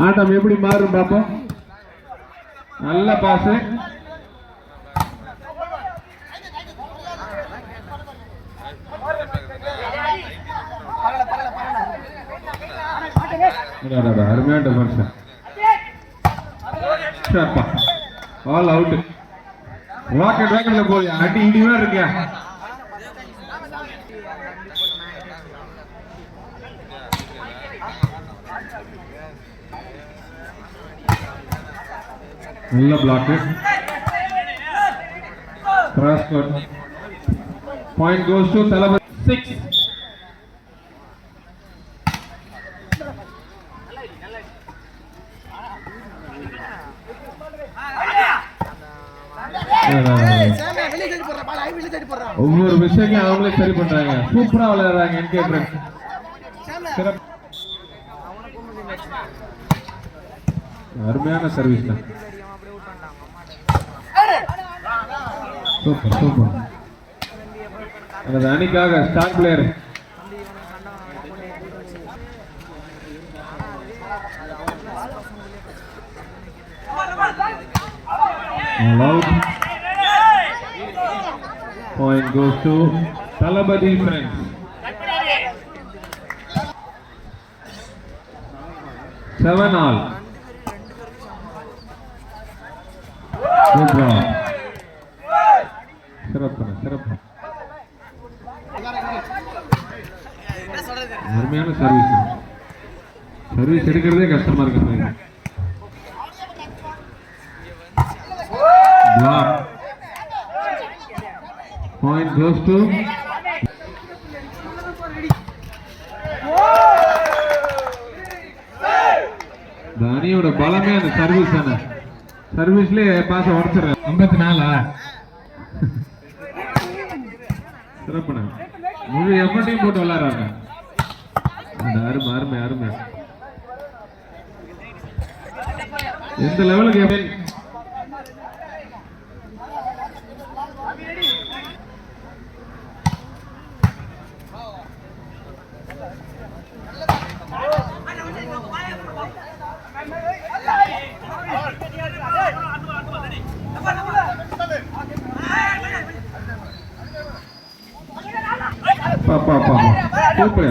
ஆட்டம் எப்படி மாறும் பார்ப்போம். நல்ல பாஸ். அருமையான டிஃபென்ஸ். All out. ராக்கெட் ராக்கெட்ல போய் அடி இடிவா இருக்கியா. நல்ல block. Cross court. Point goes to Thalapathi 6. ஒவ்வொரு விஷயத்தையும் அவங்களே சரி பண்றாங்க. சூப்பரா விளையாடுறாங்க. என்கே ஃப்ரெண்ட்ஸ் அருமையான சர்வீஸ் தான். Super super. அந்த அணிக்காக star player point goes to Talabadi friends. Seven all. Good draw. சிறப்பு. அருமையான சர்வீஸ் எடுக்கிறதே கஷ்டமா இருக்கு. Block. Point goes to தானியோட பலமே அந்த சர்வீஸ் தானே. சர்வீஸ்லயே பாச உடச்சிடுற. 54 சிறப்புண்ண. முழு எஃபர்ட்டையும் போட்டு விளையாடுறாங்க. அருமை. எந்த லெவலுக்கு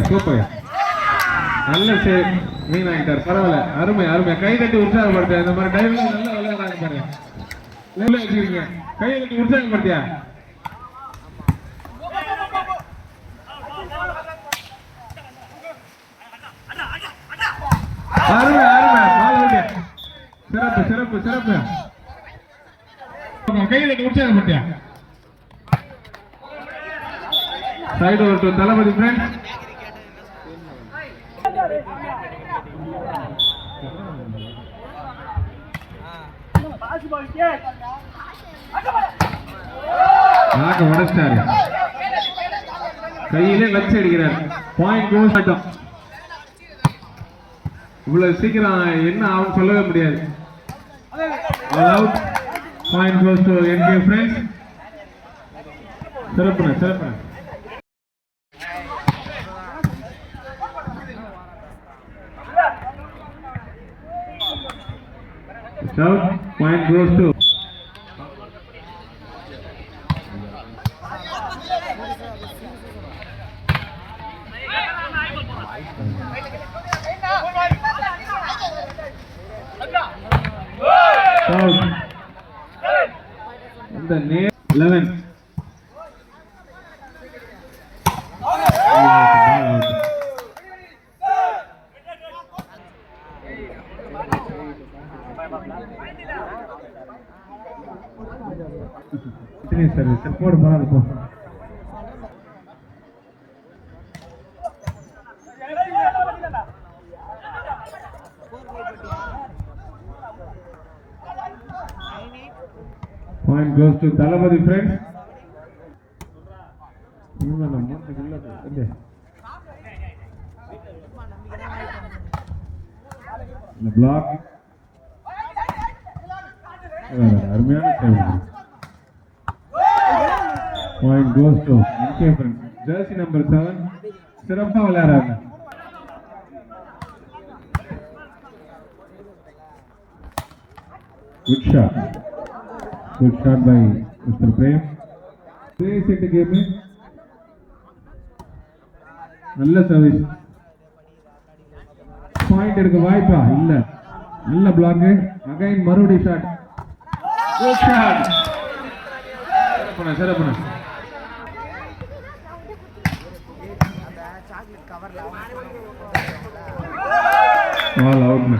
சூப்பர். நல்ல சேவ். மீன் ஆகிட்டார். பரவாயில்ல. அருமை. கை தட்டி உற்சாகப்படுத்த. இந்த மாதிரி டைவ் நல்லா விளையாடுறாங்க பாருங்க. வச்சுக்கிறீங்க. கை தட்டி உற்சாகப்படுத்தியா. அருமை. சிறப்பு. கை தட்டி உற்சாகப்படுத்தியா. Side over to Talabadi friends. நாக்க உடைச்சாரு. கையிலே வச்சு அடிக்கிறார். பாயிண்ட் கோஸ் ஆட்டம். இவ்வளவு சீக்கிரம் என்ன ஆகும் சொல்லவே முடியாது. Point goes to என்கே friends. சிறப்பு. South point goes to South. The name 11. Support ball. Point goes to Talabadi friends. The block. Point goes to NK friends. Jersey number 7. சிறப்பா விளையாடுறாங்க. Good shot. Good shot by Mr. Prem. Set game. நல்ல service. Point எடுக்க வாய்ப்பா இல்ல. நல்ல block. Again மறுபடி shot. Good shot. சிறப்புண்ணா. All அவுட்ண்ணா.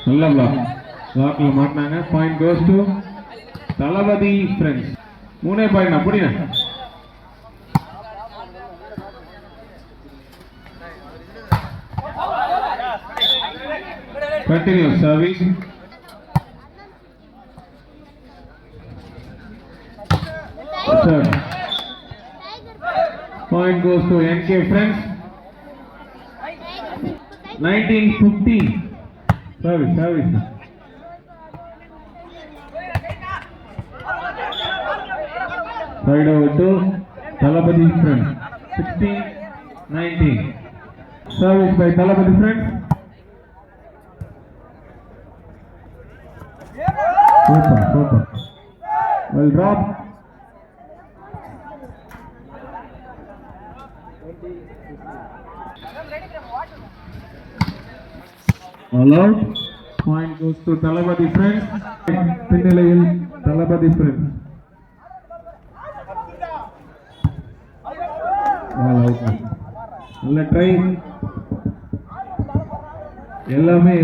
நல்ல பிளாக்ல மாட்டினாங்க. Point goes to Thalapathy friends. 3 point அப்படினா continue service. Third. Point goes to NK Friends. 19-15. Service. Side over to Talabadi Friends. 16-19. Service by Talabadi Friends. Super. Well dropped. All out. Point goes to Talabadi Friends. Pinnilayil Talabadi Friends. All out. நல்ல try. எல்லாமே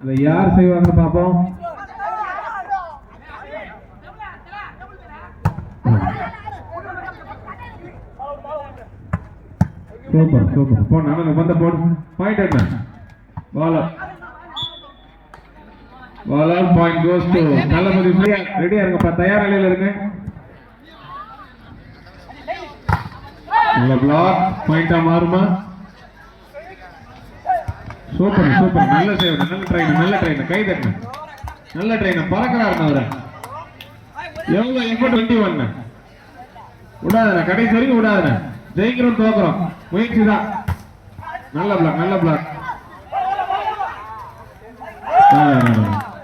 அதை யார் செய்வாங்க பாப்போம். Super phone அண்ணன் வந்த phone point என்ன ball point goes to தளபதி. ரெடியா இருங்கப்பா, தயார் நிலையில இருங்க. நல்ல பிளாக். பாயிண்டா மாறுமா? சூப்பர் நல்ல சேவ். நல்ல ட்ரெயின் கை தட்டணும். நல்ல ட்ரெயின் பறக்கிறாரு அவரை. எவ்வளவு எஃபர்ட் 21. விடாதன கடைசி வரைக்கும் விடாதன. ஜெயிக்கிறோம் தோக்குறோம் முயற்சி தான். நல்ல பிளாக்.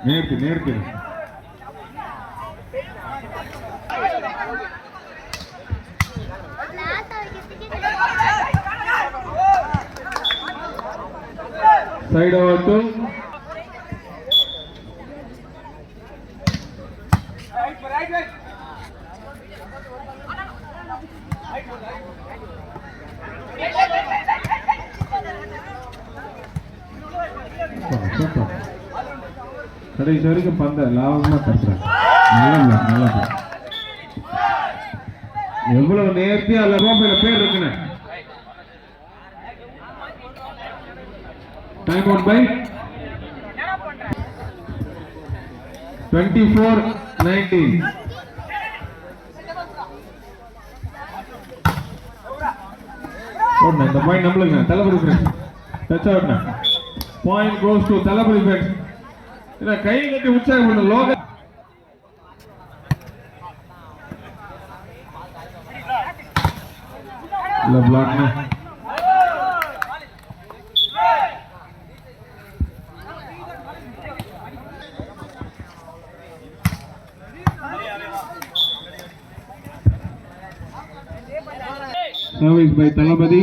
நேர்த்தி side over to கடைசி வரைக்கும் பந்த லாபமா தட்டுறாங்க. நல்ல எவ்வளவு நேர்த்தியா பேர் இருக்குன்னு. Time out by 24-19. இந்த பாயிண்ட் நம்மளுக்கு தளபதி ஃப்ரெண்ட்ஸ். டச் அவுட்னா point goes to Thalapathy friends. இத கை கட்டி உற்சாகம் பண்ண லோக இல்ல பிளாக்னா सर्विस by Talabadi.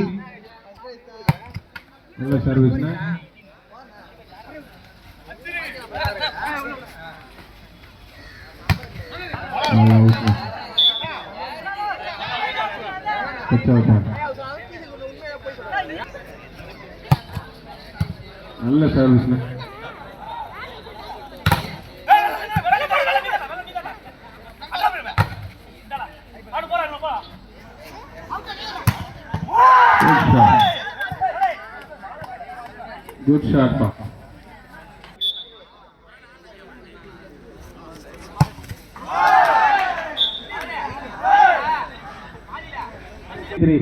நல்ல சர்வீஸ் னா நல்ல சர்வீஸ் னா good shot pa. Three.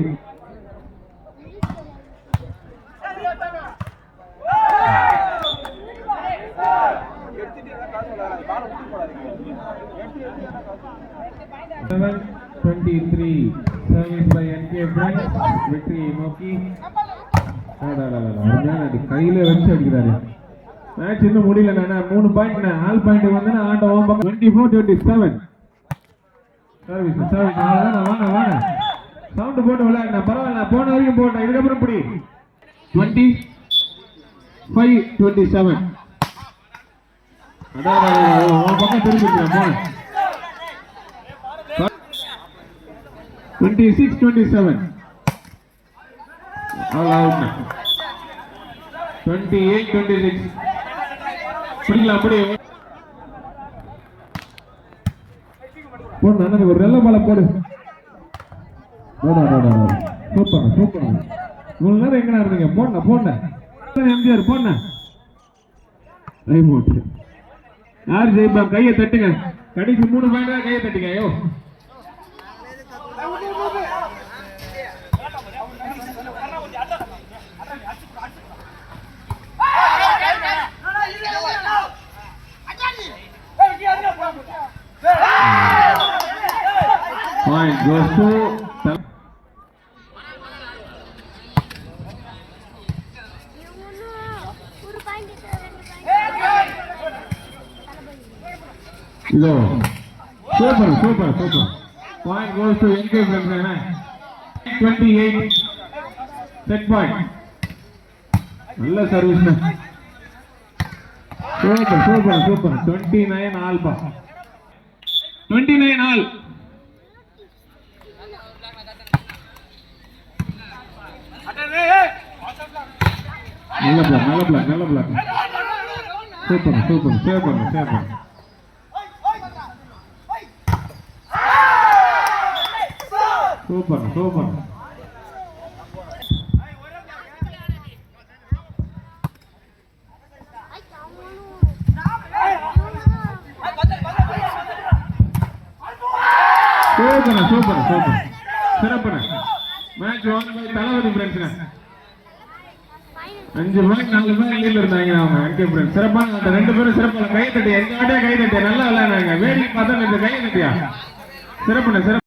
23 service by NK Friends victory நோக்கி கையில வச்சு அடிக்கிறாரு. மேட்ச் இன்னும் முடியல. நான் 3 பாயிண்ட் 4 பாயிண்ட் வந்து ஆண்ட ஓம் பக்கம் 24-27 சர்வீஸ் சர்வீஸ். வாங்க வாங்க சவுண்ட் போட்டு விளையாடுங்க. பரவாயில்ல, போன வரைக்கும் போட்டேன். இதுக்கப்புறம் இப்படி 25-27 அதான் பக்கம் திரும்பிக்கிறேன். போன 26-27 all out. 28-26 புரியல. அப்படி போடு அண்ணனுக்கு ஒரு நல்ல பால போடு. Super super. இவ்வளவு நேரம் எங்கடா இருந்தீங்க? போன போன எம்ஜிஆர் போன ரிமோட். யார் ஜெயிப்பா? கையை தட்டுங்க. கடைசி 3 பாயிண்ட் தான். கையை தட்டுங்க. ஐயோ point goes to Go. Super, super, super. Point goes to NK Friends. 28. Set point. நல்ல service. Super, super, super. 29 all. 29 all. நல்ல பிளாக், நல்ல பிளாக், நல்ல block. Super, super, super, super. Super super. Super super super. சிறப்புன match Thalapathy ஃப்ரெண்ட்ஸ்ங்க 5 point 4 point லீட்ல இருந்தாங்க அவங்க என்கே friends. சிறப்பான அந்த 2 பேரும் சிறப்பான கை தட்டி எங்க கை தட்டி நல்லா விளையாடுறாங்க. வேடிக்கை பார்த்தா இந்த கை தட்டியா சிறப்புன சிறப்பு.